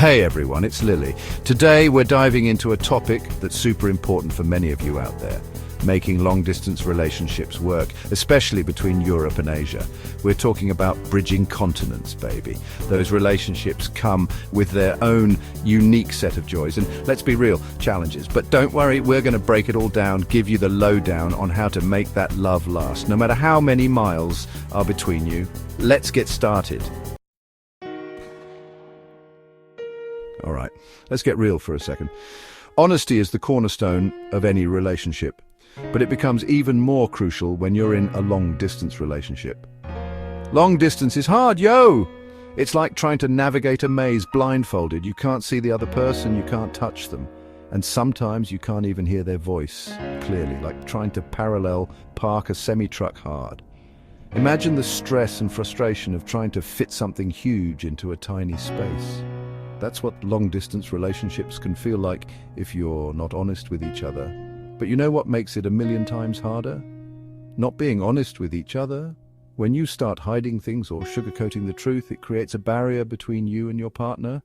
Hey everyone, it's Lily. Today we're diving into a topic that's super important for many of you out there. Making long-distance relationships work, especially between Europe and Asia. We're talking about bridging continents, baby. Those relationships come with their own unique set of joys and, let's be real, challenges. But don't worry, we're going to break it all down, give you the lowdown on how to make that love last, no matter how many miles are between you. Let's get started. All right, let's get real for a second. Honesty is the cornerstone of any relationship, but it becomes even more crucial when you're in a long-distance relationship. Long distance is hard, yo! It's like trying to navigate a maze blindfolded. You can't see the other person, you can't touch them. And sometimes you can't even hear their voice clearly, like trying to parallel park a semi-truck hard. Imagine the stress and frustration of trying to fit something huge into a tiny space. That's what long-distance relationships can feel like if you're not honest with each other. But you know what makes it a million times harder? Not being honest with each other. When you start hiding things or sugarcoating the truth, it creates a barrier between you and your partner.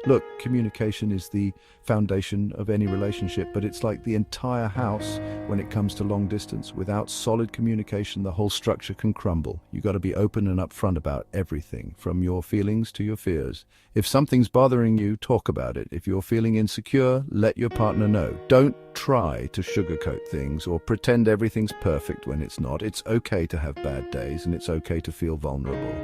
Look, communication is the foundation of any relationship, but it's like the entire house when it comes to long distance. Without solid communication, the whole structure can crumble. You got to be open and upfront about everything, from your feelings to your fears. If something's bothering you, talk about it. If you're feeling insecure, let your partner know. Don't try to sugarcoat things or pretend everything's perfect when it's not. It's okay to have bad days, and it's okay to feel vulnerable.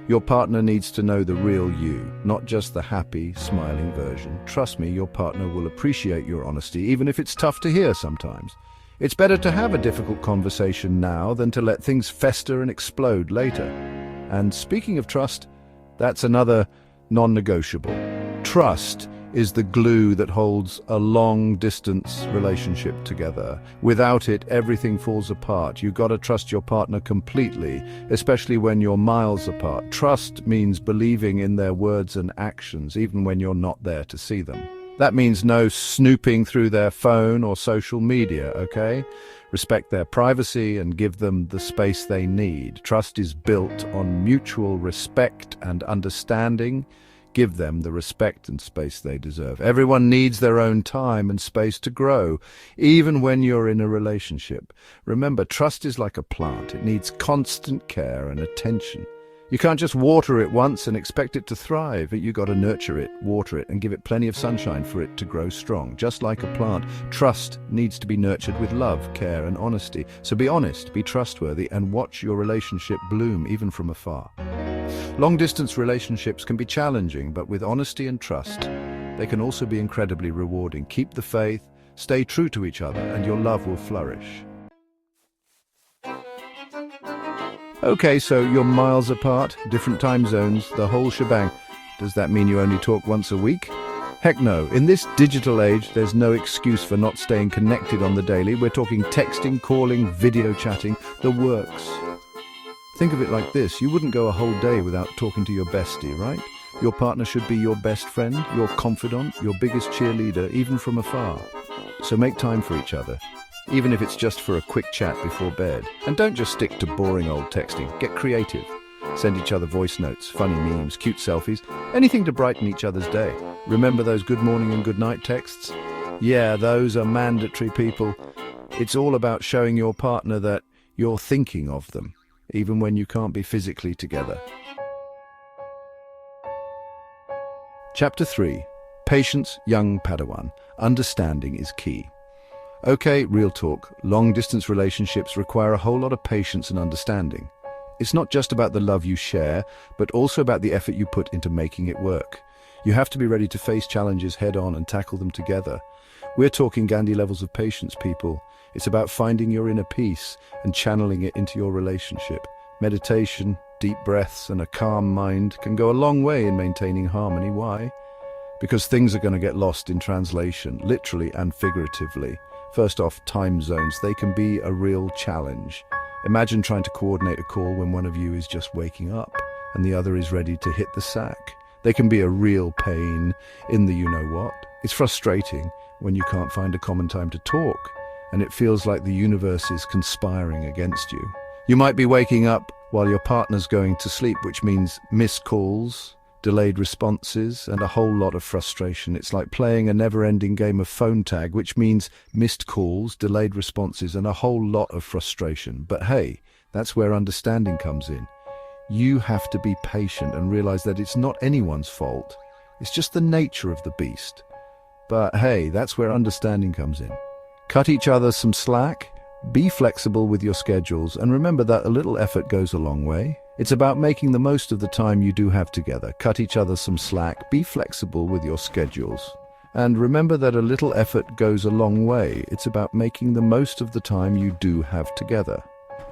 Your partner needs to know the real you, not just the happy, smiling version. Trust me, your partner will appreciate your honesty, even if it's tough to hear sometimes. It's better to have a difficult conversation now than to let things fester and explode later. And speaking of trust, that's another non-negotiable. Trust is the glue that holds a long-distance relationship together. Without it, everything falls apart. You've got to trust your partner completely, especially when you're miles apart. Trust means believing in their words and actions, even when you're not there to see them. That means no snooping through their phone or social media, okay? Respect their privacy and give them the space they need. Trust is built on mutual respect and understanding. Give them the respect and space they deserve. Everyone needs their own time and space to grow, even when you're in a relationship. Remember, trust is like a plant. It needs constant care and attention. You can't just water it once and expect it to thrive. You got to nurture it, water it, and give it plenty of sunshine for it to grow strong. Just like a plant, trust needs to be nurtured with love, care, and honesty. So be honest, be trustworthy, and watch your relationship bloom even from afar. Long-distance relationships can be challenging, but with honesty and trust, they can also be incredibly rewarding. Keep the faith, stay true to each other, and your love will flourish. Okay, so you're miles apart, different time zones, the whole shebang. Does that mean you only talk once a week? Heck no. In this digital age, there's no excuse for not staying connected on the daily. We're talking texting, calling, video chatting, the works. Think of it like this. You wouldn't go a whole day without talking to your bestie, right? Your partner should be your best friend, your confidant, your biggest cheerleader, even from afar. So make time for each other, even if it's just for a quick chat before bed. And don't just stick to boring old texting. Get creative. Send each other voice notes, funny memes, cute selfies, anything to brighten each other's day. Remember those good morning and good night texts? Yeah, those are mandatory, people. It's all about showing your partner that you're thinking of them, even when you can't be physically together. Chapter 3. Patience, young Padawan. Understanding is key. Okay, real talk. Long-distance relationships require a whole lot of patience and understanding. It's not just about the love you share, but also about the effort you put into making it work. You have to be ready to face challenges head-on and tackle them together. We're talking Gandhi levels of patience, people. It's about finding your inner peace and channeling it into your relationship. Meditation, deep breaths, and a calm mind can go a long way in maintaining harmony. Why? Because things are going to get lost in translation, literally and figuratively. First off, time zones. They can be a real challenge. Imagine trying to coordinate a call when one of you is just waking up and the other is ready to hit the sack. They can be a real pain in the you-know-what. It's frustrating when you can't find a common time to talk, and it feels like the universe is conspiring against you. You might be waking up while your partner's going to sleep, which means missed calls, delayed responses, and a whole lot of frustration. It's like playing a never-ending game of phone tag, which means missed calls, delayed responses, and a whole lot of frustration. But hey, that's where understanding comes in. You have to be patient and realize that it's not anyone's fault. It's just the nature of the beast. But hey, that's where understanding comes in. Cut each other some slack, be flexible with your schedules, and remember that a little effort goes a long way. It's about making the most of the time you do have together. Cut each other some slack, be flexible with your schedules. And remember that a little effort goes a long way. It's about making the most of the time you do have together.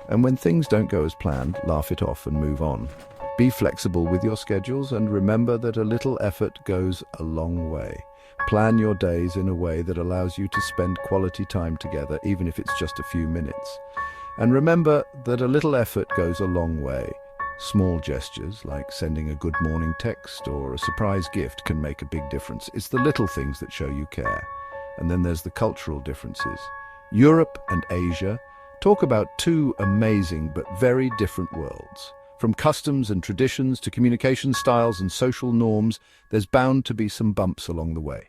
And when things don't go as planned, laugh it off and move on. Be flexible with your schedules and remember that a little effort goes a long way. Plan your days in a way that allows you to spend quality time together, even if it's just a few minutes. And remember that a little effort goes a long way. Small gestures, like sending a good morning text or a surprise gift, can make a big difference. It's the little things that show you care. And then there's the cultural differences. Europe and Asia talk about two amazing but very different worlds. From customs and traditions to communication styles and social norms, there's bound to be some bumps along the way.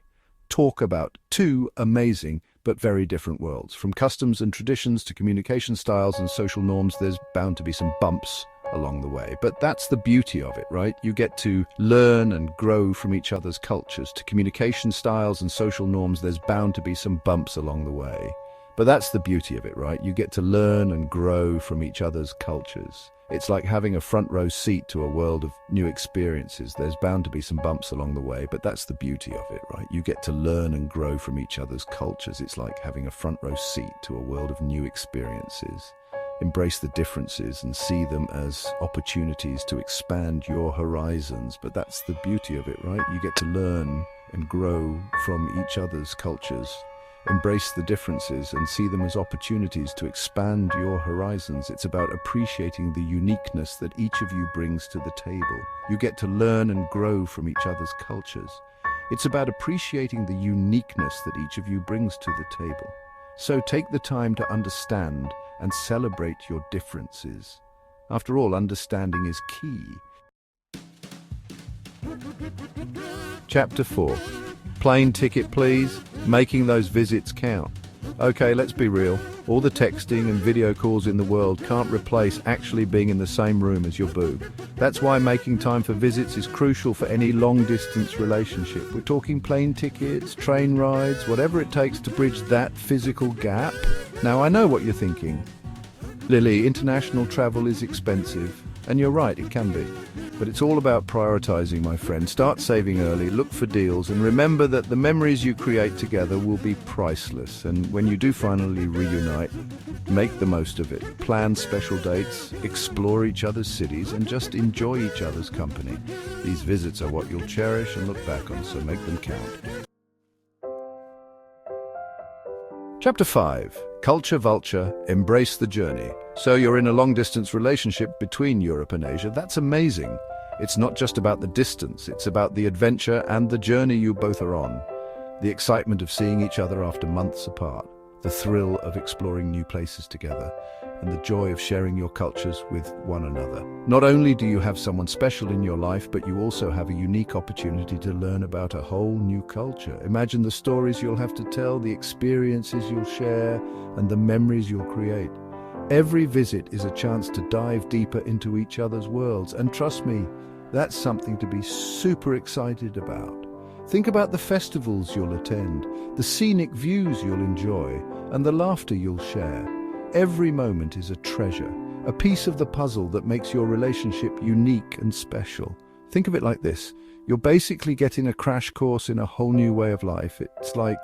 Talk about two amazing but very different worlds. From customs and traditions to communication styles and social norms, there's bound to be some bumps along the way. But that's the beauty of it, right? You get to learn and grow from each other's cultures. To communication styles and social norms, there's bound to be some bumps along the way. But that's the beauty of it, right? You get to learn and grow from each other's cultures. It's like having a front row seat to a world of new experiences. There's bound to be some bumps along the way, but that's the beauty of it, right? You get to learn and grow from each other's cultures. It's like having a front row seat to a world of new experiences. Embrace the differences and see them as opportunities to expand your horizons. But that's the beauty of it, right? You get to learn and grow from each other's cultures. Embrace the differences and see them as opportunities to expand your horizons. It's about appreciating the uniqueness that each of you brings to the table. You get to learn and grow from each other's cultures. It's about appreciating the uniqueness that each of you brings to the table. So take the time to understand and celebrate your differences. After all, understanding is key. Chapter 4. Plane ticket, please. Making those visits count. Okay, let's be real. All the texting and video calls in the world can't replace actually being in the same room as your boo. That's why making time for visits is crucial for any long-distance relationship. We're talking plane tickets, train rides, whatever it takes to bridge that physical gap. Now, I know what you're thinking. Lily, international travel is expensive. And you're right, it can be. But it's all about prioritizing, my friend. Start saving early, look for deals, and remember that the memories you create together will be priceless. And when you do finally reunite, make the most of it. Plan special dates, explore each other's cities, and just enjoy each other's company. These visits are what you'll cherish and look back on, so make them count. Chapter 5. Culture Vulture, Embrace the Journey. So you're in a long-distance relationship between Europe and Asia. That's amazing. It's not just about the distance, it's about the adventure and the journey you both are on. The excitement of seeing each other after months apart, the thrill of exploring new places together, and the joy of sharing your cultures with one another. Not only do you have someone special in your life, but you also have a unique opportunity to learn about a whole new culture. Imagine the stories you'll have to tell, the experiences you'll share, and the memories you'll create. Every visit is a chance to dive deeper into each other's worlds, and trust me, that's something to be super excited about. Think about the festivals you'll attend, the scenic views you'll enjoy, and the laughter you'll share. Every moment is a treasure, a piece of the puzzle that makes your relationship unique and special. Think of it like this. You're basically getting a crash course in a whole new way of life. It's like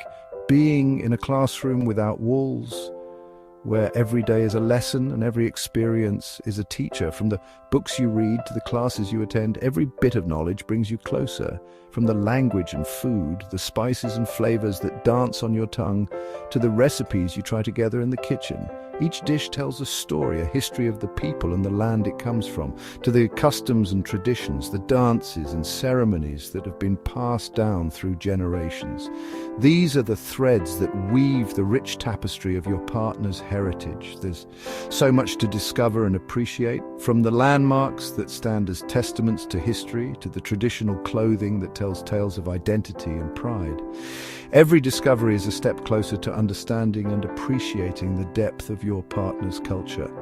being in a classroom without walls, where every day is a lesson and every experience is a teacher. From the books you read to the classes you attend, every bit of knowledge brings you closer. From the language and food, the spices and flavors that dance on your tongue, to the recipes you try together in the kitchen. Each dish tells a story, a history of the people and the land it comes from, to the customs and traditions, the dances and ceremonies that have been passed down through generations. These are the threads that weave the rich tapestry of your partner's heritage. There's so much to discover and appreciate, from the landmarks that stand as testaments to history, to the traditional clothing that tells tales of identity and pride. Every discovery is a step closer to understanding and appreciating the depth of your partner's culture.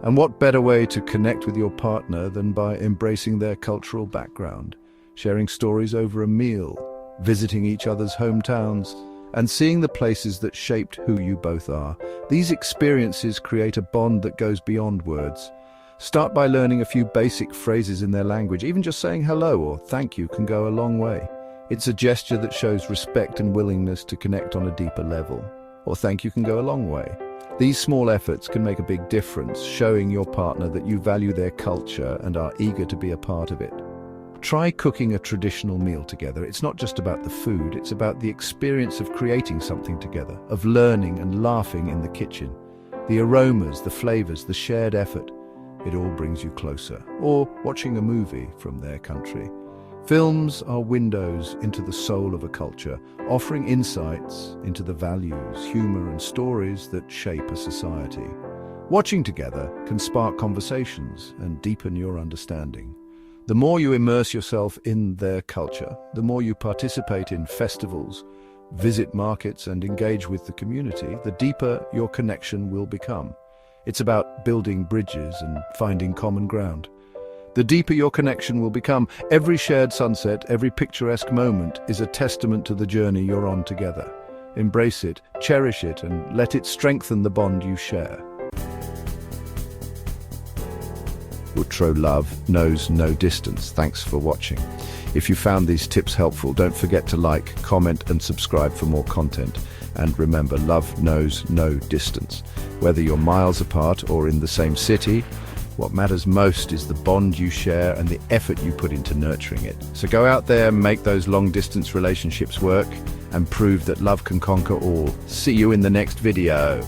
And what better way to connect with your partner than by embracing their cultural background, sharing stories over a meal, visiting each other's hometowns, and seeing the places that shaped who you both are. These experiences create a bond that goes beyond words. Start by learning a few basic phrases in their language. Even just saying hello or thank you can go a long way. It's a gesture that shows respect and willingness to connect on a deeper level. Or thank you can go a long way. These small efforts can make a big difference, showing your partner that you value their culture and are eager to be a part of it. Try cooking a traditional meal together. It's not just about the food, it's about the experience of creating something together, of learning and laughing in the kitchen. The aromas, the flavors, the shared effort, it all brings you closer. Or watching a movie from their country. Films are windows into the soul of a culture, offering insights into the values, humor, and stories that shape a society. Watching together can spark conversations and deepen your understanding. The more you immerse yourself in their culture, the more you participate in festivals, visit markets, and engage with the community, the deeper your connection will become. It's about building bridges and finding common ground. The deeper your connection will become, every shared sunset, every picturesque moment is a testament to the journey you're on together. Embrace it, cherish it, and let it strengthen the bond you share. True love knows no distance. Thanks for watching. If you found these tips helpful, don't forget to like, comment, and subscribe for more content. And remember, love knows no distance. Whether you're miles apart or in the same city, what matters most is the bond you share and the effort you put into nurturing it. So go out there and make those long-distance relationships work and prove that love can conquer all. See you in the next video.